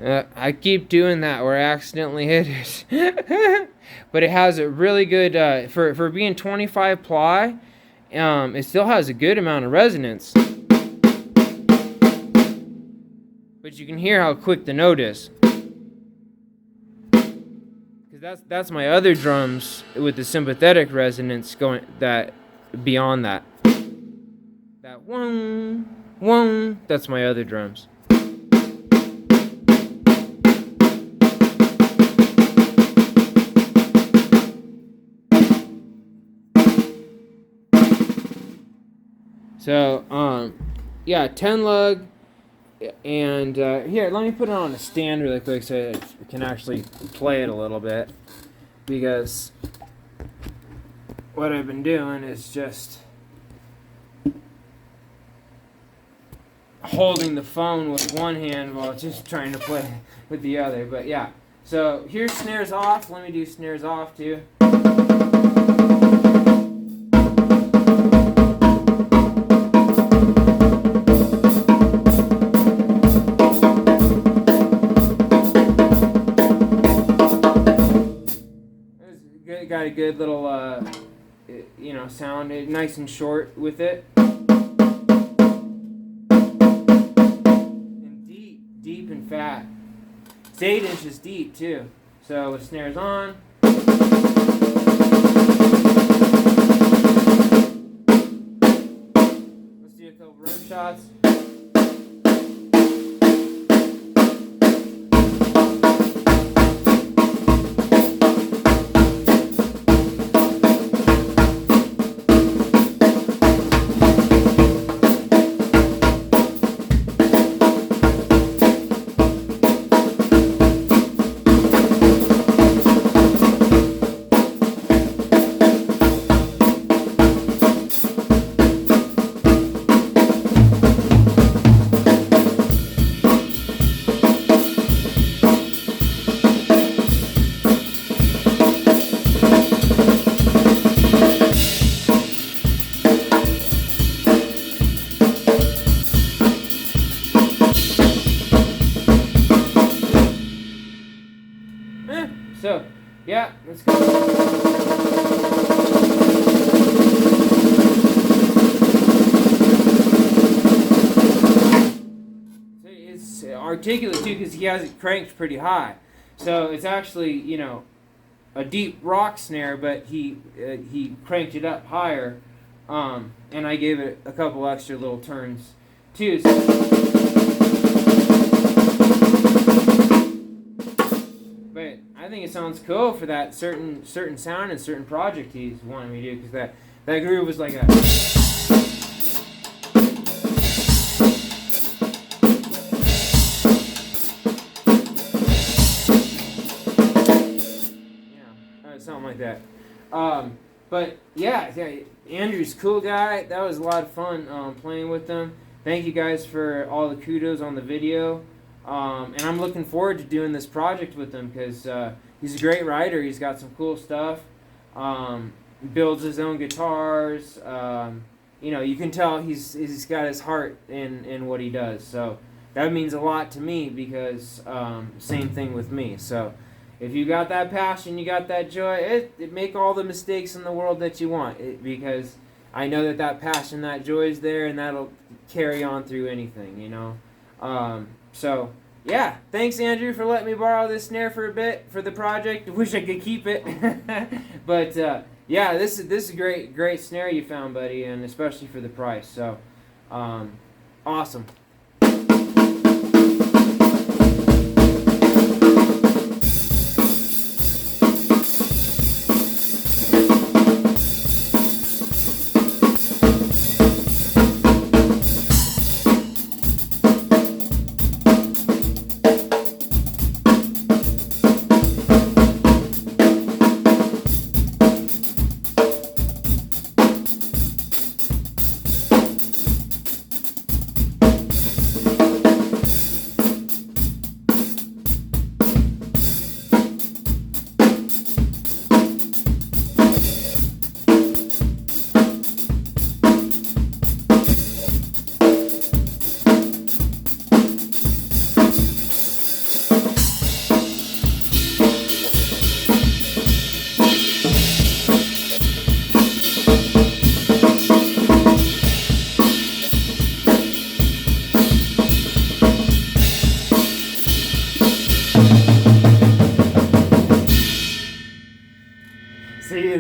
I keep doing that where I accidentally hit it. But it has a really good, for being 25 ply, it still has a good amount of resonance. But you can hear how quick the note is. Because that's my other drums with the sympathetic resonance going that beyond that. That one, that's my other drums. So, yeah, 10 lug, and here, let me put it on a stand really quick so I can actually play it a little bit, because what I've been doing is just holding the phone with one hand while just trying to play with the other. But yeah, so here's snares off. Let me do snares off too. Got a good little, sound, nice and short with it. And deep and fat. It's 8 inches deep too. So with snares on. Let's do a couple rim shots. So, yeah, let's go. It's articulate too because he has it cranked pretty high. So it's actually, a deep rock snare, but he cranked it up higher, and I gave it a couple extra little turns too. But I think it sounds cool for that certain sound and certain project he's wanting me to do, because that groove was like a. Something like that. But yeah, Andrew's a cool guy. That was a lot of fun playing with him. Thank you guys for all the kudos on the video. And I'm looking forward to doing this project with him because he's a great writer. He's got some cool stuff. Builds his own guitars. You can tell he's got his heart in what he does. So that means a lot to me because same thing with me. So if you got that passion, you got that joy, it make all the mistakes in the world that you want, because I know that passion, that joy is there, and that'll carry on through anything, So, yeah, thanks, Andrew, for letting me borrow this snare for a bit for the project. Wish I could keep it. But, yeah, this is a great snare you found, buddy, and especially for the price. So, awesome.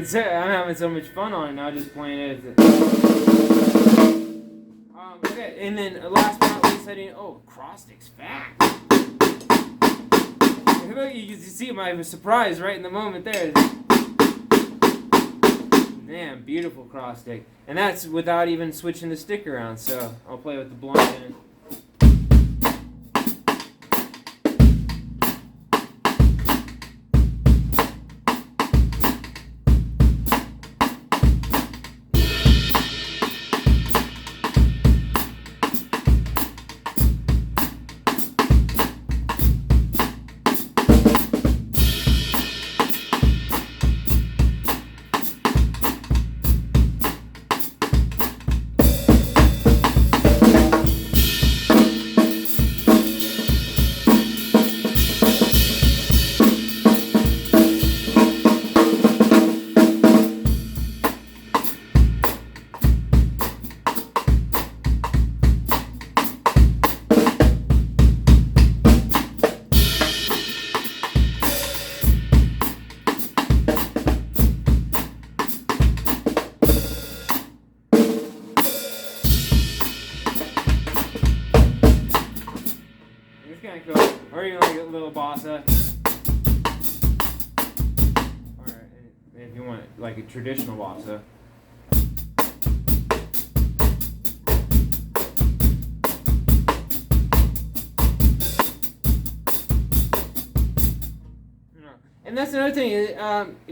dude, I'm having so much fun on it now, just playing it. Okay, and then last but not least, cross stick's fast. You see my surprise right in the moment there. Man, beautiful cross stick. And that's without even switching the stick around, so I'll play with the blunt end. Or even like a little bossa. Or if you want like a traditional bossa. And that's another thing.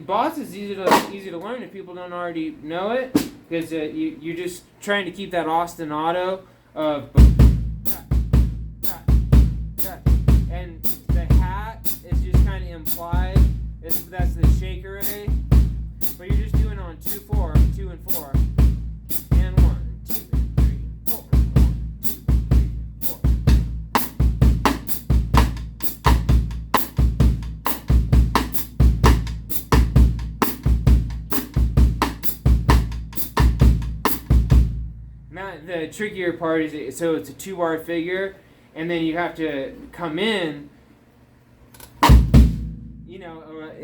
Bossa is easy to learn if people don't already know it, because you're just trying to keep that ostinato of. And the hat is just kind of implied. That's the shaker A. But you're just doing it on 2/4, 2 and 4, and 1, 2 and 3, 4, 1, 2, 3, 4. Now the trickier part is so it's a 2-bar figure. And then you have to come in,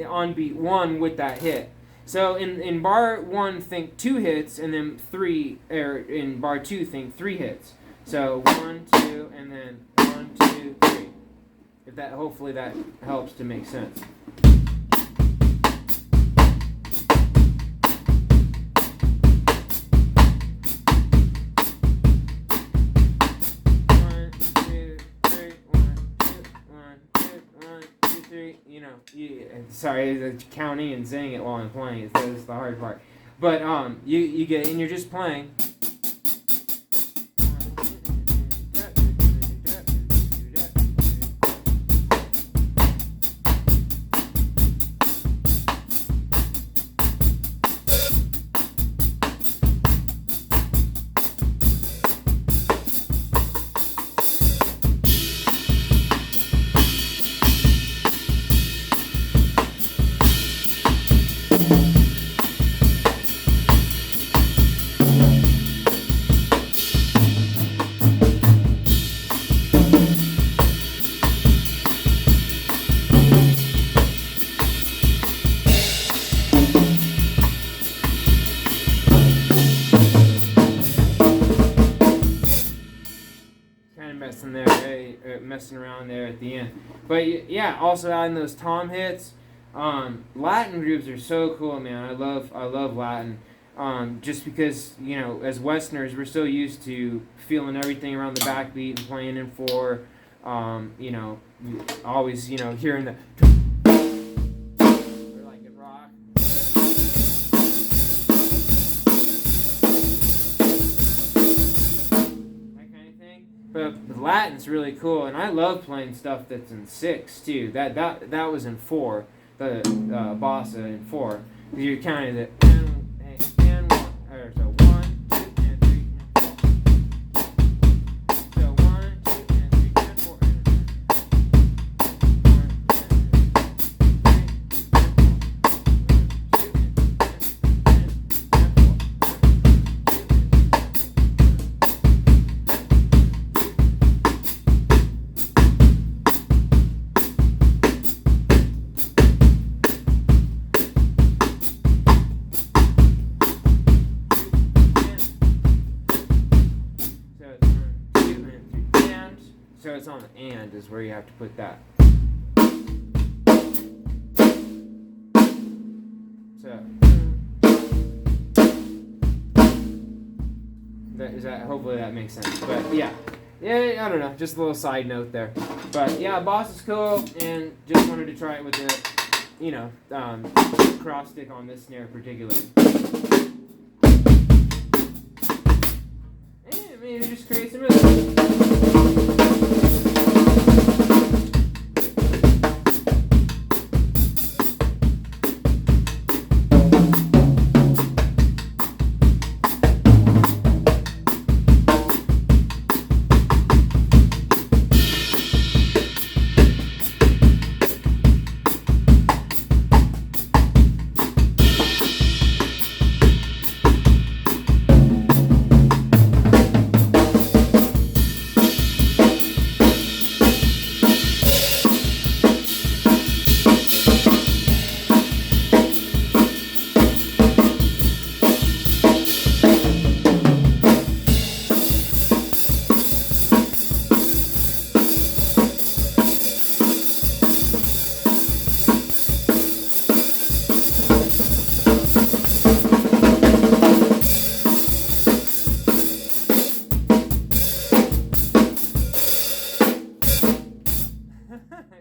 on beat 1 with that hit. So in bar 1, think 2 hits, and then 3, or in bar 2, think 3 hits. So 1, 2, and then 1, 2, 3. Hopefully that helps to make sense. Sorry, the counting and saying it while I'm playing is the hard part. But you get, and you're just playing. Messing around there at the end. But yeah, also adding those tom hits. Latin grooves are so cool, man. I love Latin. Just because, as Westerners, we're so used to feeling everything around the backbeat and playing in 4. Always, hearing the or like in rock. But the Latin's really cool, and I love playing stuff that's in 6 too. That was in 4, the bossa in 4. You're counting the and 1, or so 1, 2, and 3, and 4. So 1, 2, and 3, and 4. 1, 2, and 3, and 4. is where you have to put that. So hopefully that makes sense. But yeah, I don't know, just a little side note there. But yeah, Boss is cool, and just wanted to try it with the cross stick on this snare particularly. And maybe just create some rhythm.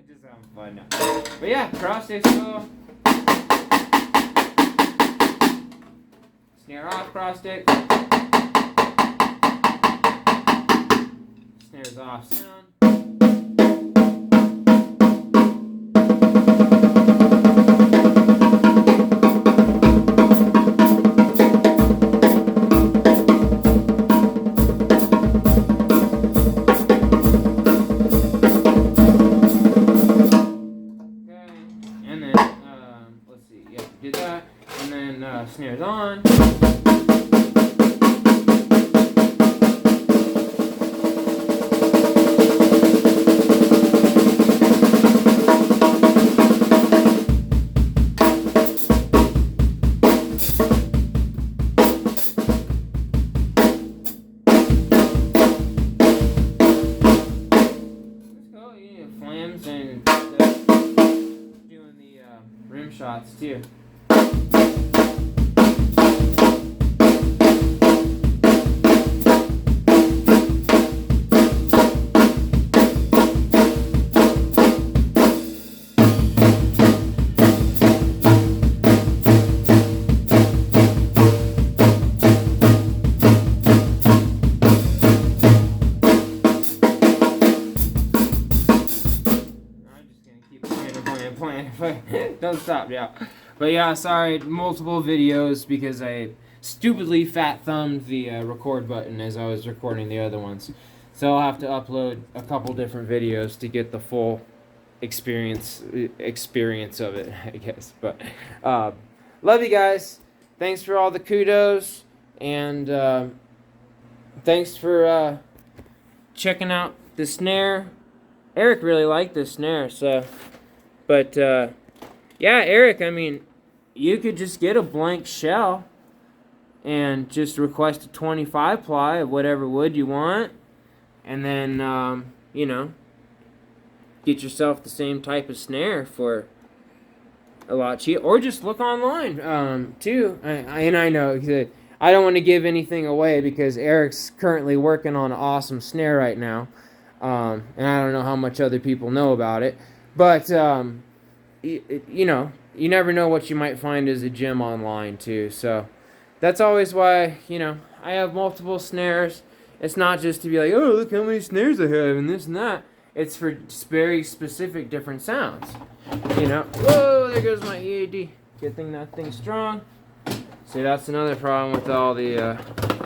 Just having fun now. But yeah, cross stick's cool. Snare off, cross stick. Snares off sound. Did that, and then snares on. Flams and doing the rim shots too. Don't stop, yeah. But yeah, sorry, multiple videos because I stupidly fat thumbed the record button as I was recording the other ones. So I'll have to upload a couple different videos to get the full experience of it, I guess. But love you guys. Thanks for all the kudos, and thanks for checking out the snare. Eric really liked this snare, so. But yeah, Eric, I mean, you could just get a blank shell and just request a 25 ply of whatever wood you want, and then get yourself the same type of snare for a lot cheaper, or just look online too. I know that I don't want to give anything away because Eric's currently working on an awesome snare right now, and I don't know how much other people know about it, but you never know what you might find as a gem online too. So that's always why I have multiple snares. It's not just to be like, oh, look how many snares I have and this and that. It's for very specific different sounds. Whoa, there goes my EAD. Good thing that thing's strong. See, that's another problem with all the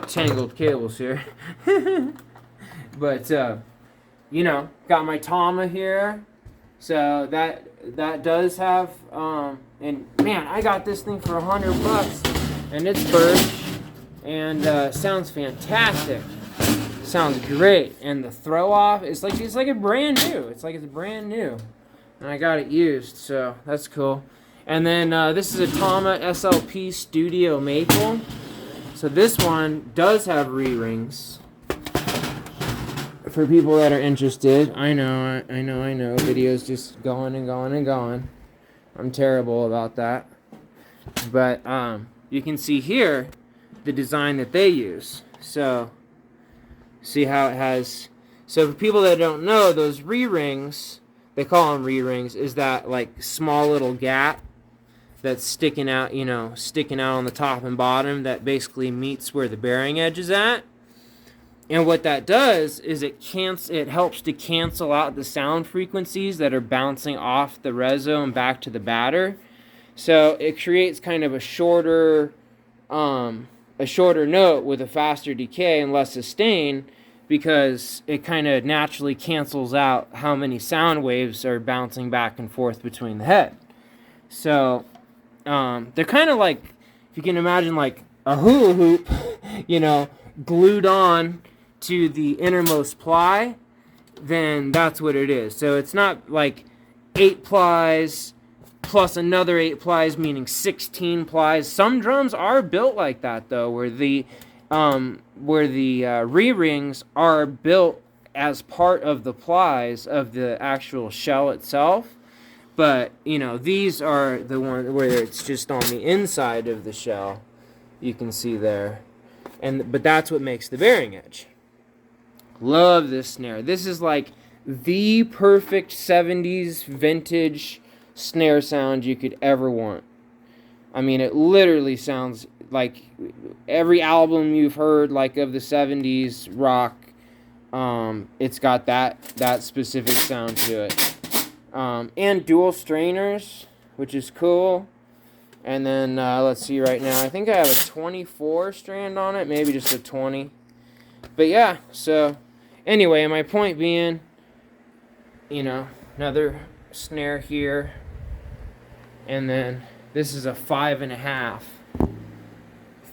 tangled cables here. But got my Tama here. So that does have and man, I got this thing for $100 and it's birch and sounds fantastic. Sounds great, and the throw off it's like a brand new. It's like it's brand new, and I got it used, so that's cool. And then this is a Tama SLP Studio Maple. So this one does have re-rings. for people that are interested. I know. Videos just going and going and going. I'm terrible about that. But you can see here the design that they use. So see how it has. So for people that don't know, those re-rings, they call them re-rings, is that like small little gap that's sticking out, sticking out on the top and bottom that basically meets where the bearing edge is at. And what that does is it helps to cancel out the sound frequencies that are bouncing off the reso and back to the batter. So it creates kind of a shorter note with a faster decay and less sustain, because it kind of naturally cancels out how many sound waves are bouncing back and forth between the head. So they're kind of like, if you can imagine like a hula hoop, glued on to the innermost ply, then that's what it is. So it's not like 8 plies plus another 8 plies, meaning 16 plies. Some drums are built like that though, where the re-rings are built as part of the plies of the actual shell itself. But these are the one where it's just on the inside of the shell. You can see there, but that's what makes the bearing edge. Love this snare. This is like the perfect 70s vintage snare sound you could ever want. I mean, it literally sounds like every album you've heard, like of the 70s rock. It's got that specific sound to it. And dual strainers, which is cool. And then let's see right now. I think I have a 24 strand on it, maybe just a 20. But yeah, so anyway, my point being, another snare here. And then this is a 5.5.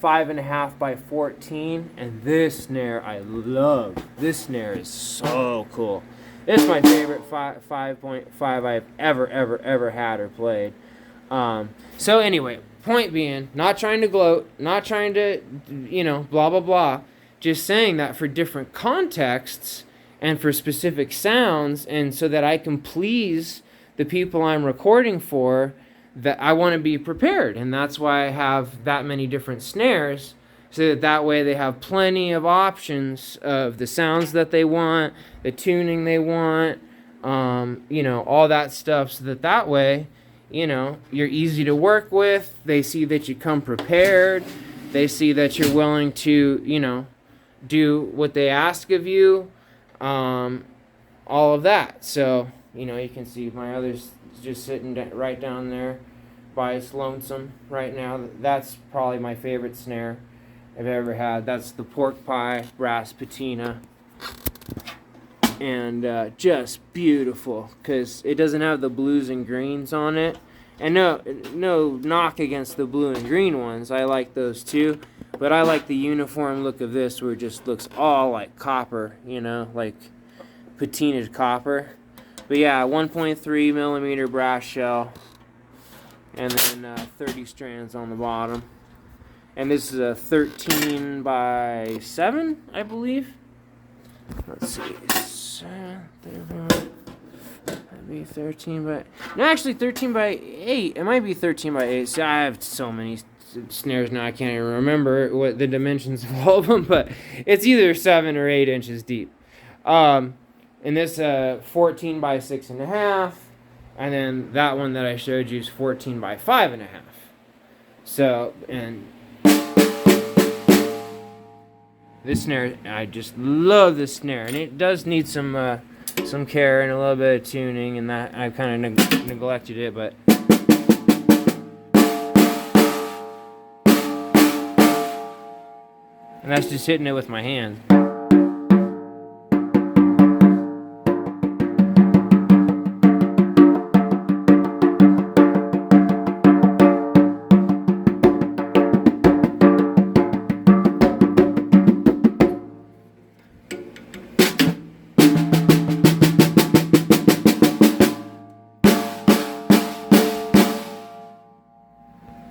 5.5 by 14. And this snare I love. This snare is so cool. This is my favorite 5.5 I've ever had or played. So anyway, point being, not trying to gloat, not trying to, blah, blah, blah. Just saying that for different contexts and for specific sounds, and so that I can please the people I'm recording for, that I want to be prepared. And that's why I have that many different snares, so that way they have plenty of options of the sounds that they want, the tuning they want, all that stuff, so that way, you're easy to work with. They see that you come prepared. They see that you're willing to, do what they ask of you, all of that. So, you can see my other's just sitting right down there by its lonesome right now. That's probably my favorite snare I've ever had. That's the pork pie brass patina. And just beautiful, because it doesn't have the blues and greens on it. And no knock against the blue and green ones. I like those too. But I like the uniform look of this, where it just looks all like copper, like patinaed copper. But yeah, 1.3 millimeter brass shell. And then 30 strands on the bottom. And this is a 13 by 7, I believe. Let's see. That'd be 13 by... No, actually 13 by 8. It might be 13 by 8. So I have so many snares now, I can't even remember what the dimensions of all of them. But it's either 7 or 8 inches deep. And this 14 by 6.5. And then that one that I showed you is 14 by 5.5. So, and this snare, I just love this snare. And it does need some care and a little bit of tuning, and that I kind of neglected it, but and that's just hitting it with my hand.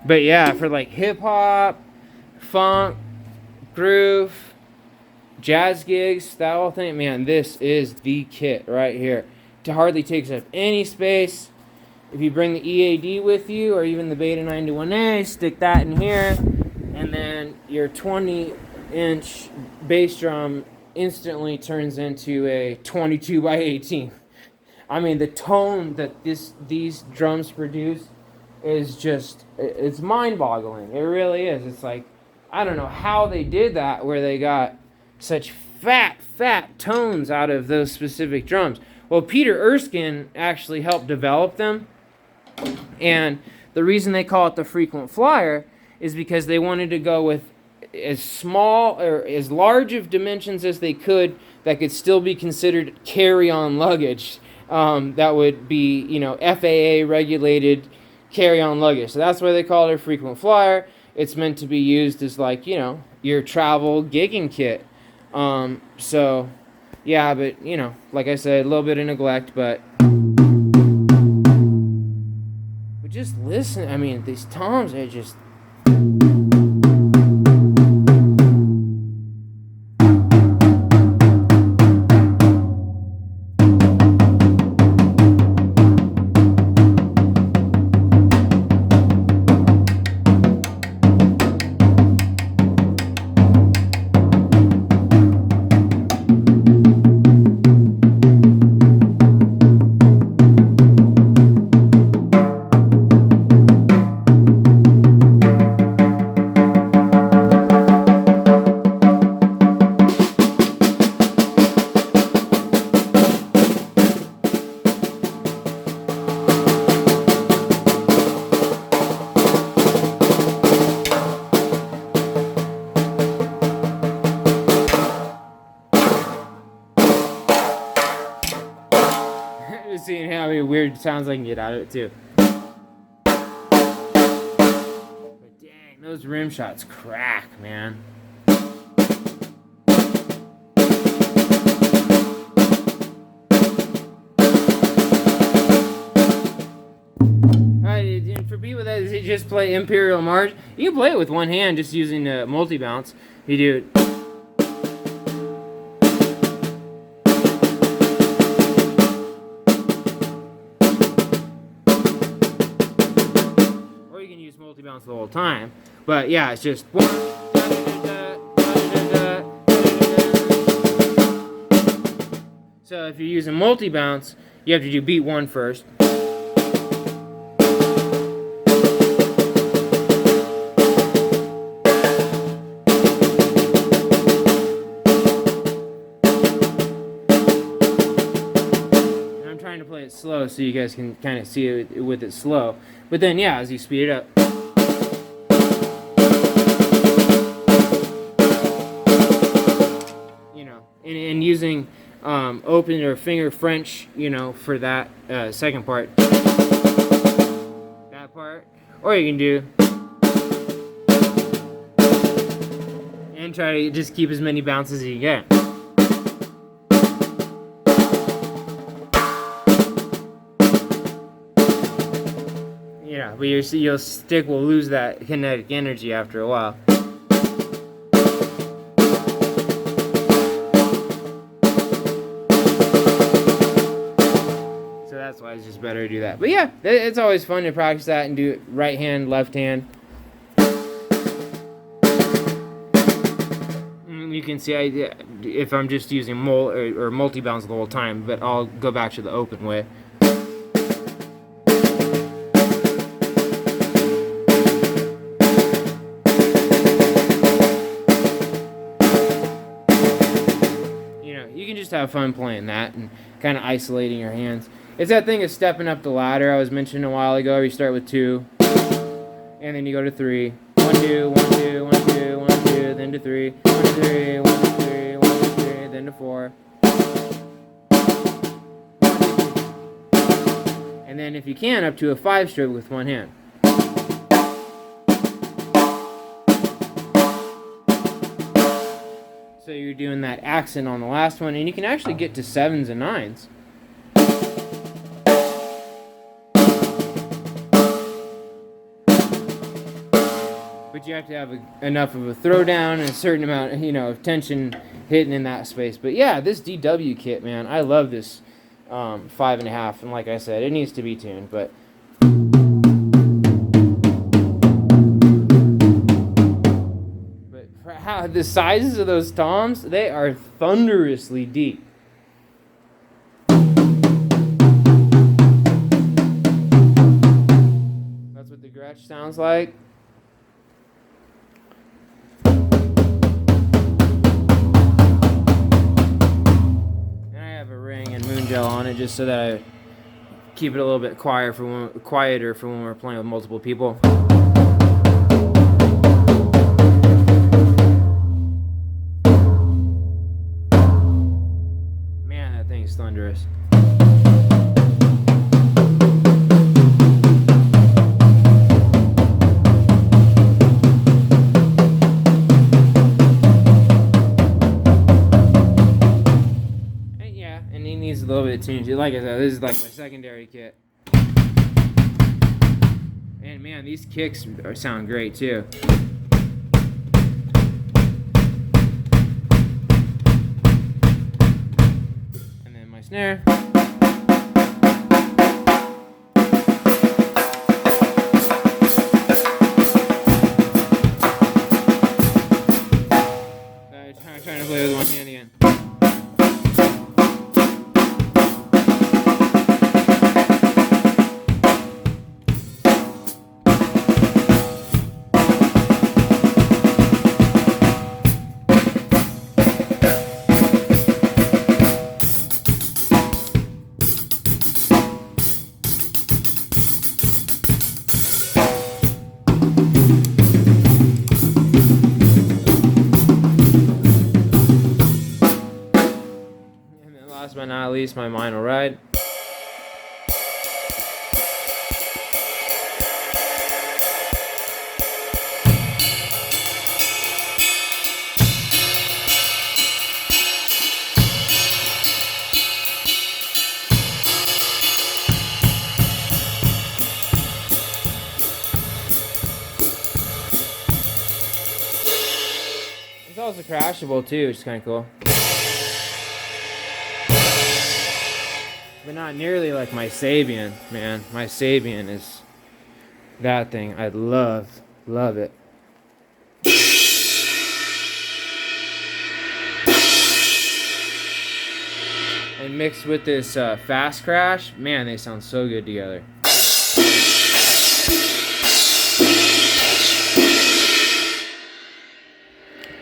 But yeah, for like hip hop, funk, groove, jazz gigs, that whole thing, man, this is the kit right here. It hardly takes up any space. If you bring the EAD with you, or even the Beta 91A, stick that in here, and then your 20-inch bass drum instantly turns into a 22 by 18. I mean, the tone that these drums produce is just, it's mind-boggling. It really is. It's like, I don't know how they did that, where they got such fat tones out of those specific drums. Well, Peter Erskine actually helped develop them, and the reason they call it the frequent flyer is because they wanted to go with as small or as large of dimensions as they could that could still be considered carry-on luggage. That would be, you know, FAA regulated carry-on luggage. So that's why they call it a frequent flyer. It's meant to be used as, like, you know, your travel gigging kit. So yeah, but, you know, like I said, a little bit of neglect, but just listen. I mean, these toms are just, seeing how many weird sounds I can get out of it too. But dang, those rim shots crack, man. And for people that just play Imperial March, you can play it with one hand just using the multi-bounce. You do it. Multi-bounce the whole time, but yeah, it's just one. So if you're using multi-bounce, you have to do beat one first. And I'm trying to play it slow so you guys can kind of see it with it slow. But then, yeah, as you speed it up. You know, and using open or finger French, you know, for that second part. That part. Or you can do. And try to just keep as many bounces as you can. Yeah, but your stick will lose that kinetic energy after a while. So that's why it's just better to do that. But yeah, it's always fun to practice that and do it right hand, left hand. You can see if I'm just using or multi-bounce the whole time, but I'll go back to the open way. You can just have fun playing that and kind of isolating your hands. It's that thing of stepping up the ladder I was mentioning a while ago. You start with 2, and then you go to 3. 1, 2, 1, 2, 1, 2, 1, 2, then to 3. 1, 2, 3, 1, 2, 3, 1, 2, 3, then to 4. And then if you can, up to a 5-stroke with one hand. So you're doing that accent on the last one, and you can actually get to 7s and 9s. but you have to have enough of a throwdown and a certain amount, of tension hitting in that space. But yeah, this DW kit, man, I love this 5.5, and like I said, it needs to be tuned, but for how the sizes of those toms, they are thunderously deep. That's what the Gretsch sounds like. Gel on it just so that I keep it a little bit quieter for when we're playing with multiple people. Man, that thing's thunderous. A little bit of tuning. Like I said, this is like my secondary kit. And man, these kicks sound great too. And then my snare. I'm trying to play with one hand again. Last but not least, my Mine Will Ride. It's also crashable too, which is kind of cool. But not nearly like my Sabian, man. My Sabian is that thing. I love it. And mixed with this fast crash, man, they sound so good together.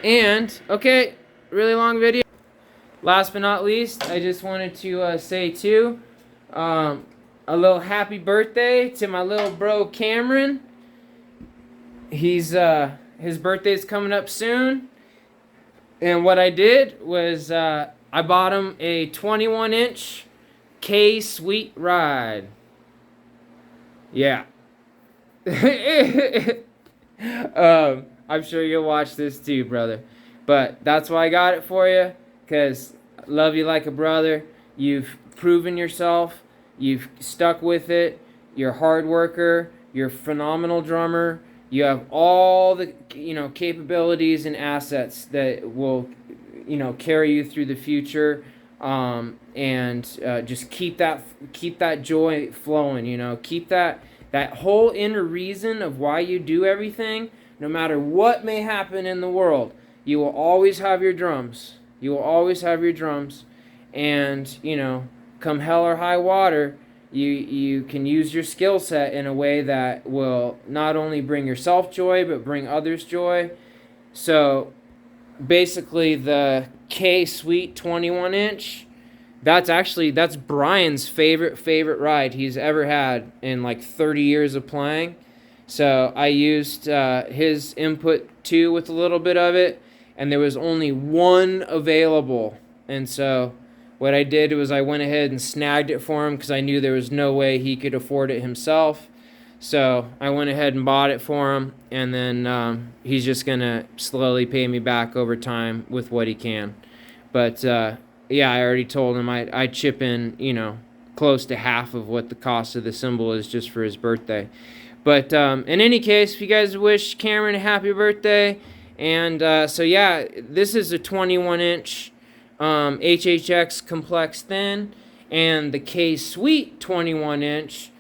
And, okay, really long video. Last but not least, I just wanted to say too, a little happy birthday to my little bro Cameron. His birthday's coming up soon, and what I did was I bought him a 21-inch K Sweet Ride. Yeah. I'm sure you'll watch this too, brother. But that's why I got it for you. Because I love you like a brother. You've proven yourself. You've stuck with it. You're a hard worker. You're a phenomenal drummer. You have all the capabilities and assets that will carry you through the future. And just keep that joy flowing. Keep that whole inner reason of why you do everything. No matter what may happen in the world, you will always have your drums. You will always have your drums, and come hell or high water, you can use your skill set in a way that will not only bring yourself joy but bring others joy. So basically, the K Sweet 21-inch, that's Brian's favorite ride he's ever had in like 30 years of playing. So I used his input too with a little bit of it. And there was only one available. And so what I did was I went ahead and snagged it for him because I knew there was no way he could afford it himself. So I went ahead and bought it for him. And then he's just going to slowly pay me back over time with what he can. But yeah, I already told him I'd chip in, close to half of what the cost of the cymbal is just for his birthday. But in any case, if you guys wish Cameron a happy birthday, and so yeah, this is a 21-inch HHX complex thin, and the K Sweet 21-inch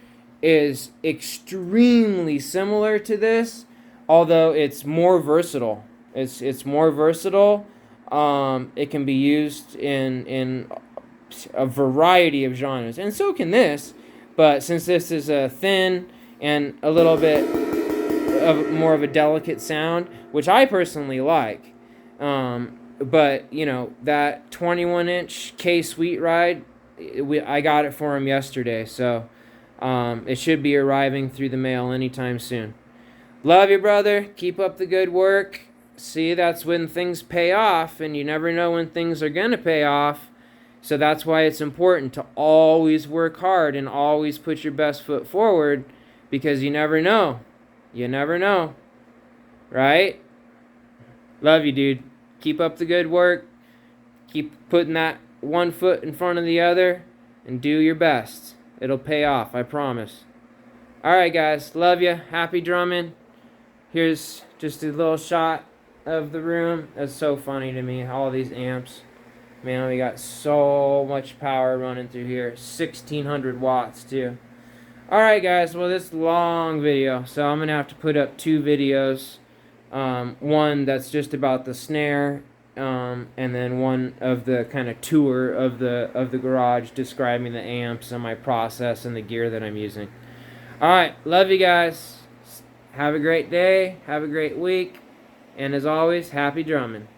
is extremely similar to this, although it's more versatile. It's more versatile. It can be used in a variety of genres, and so can this. But since this is a thin and a little bit of more of a delicate sound, which I personally like, but you know, that 21-inch K Sweet ride, I got it for him yesterday, so it should be arriving through the mail anytime soon. Love you, brother. Keep up the good work. See, that's when things pay off, and you never know when things are going to pay off. So that's why it's important to always work hard and always put your best foot forward, because you never know. You never know. Right? Love you, dude. Keep up the good work. Keep putting that one foot in front of the other and do your best. It'll pay off, I promise. Alright, guys. Love you. Happy drumming. Here's just a little shot of the room. That's so funny to me. All these amps. Man, we got so much power running through here. 1600 watts, too. Alright, guys. Well, this is a long video, so I'm going to have to put up 2 videos. One that's just about the snare, and then one of the kind of tour of the garage, describing the amps and my process and the gear that I'm using. Alright, love you guys. Have a great day. Have a great week. And as always, happy drumming.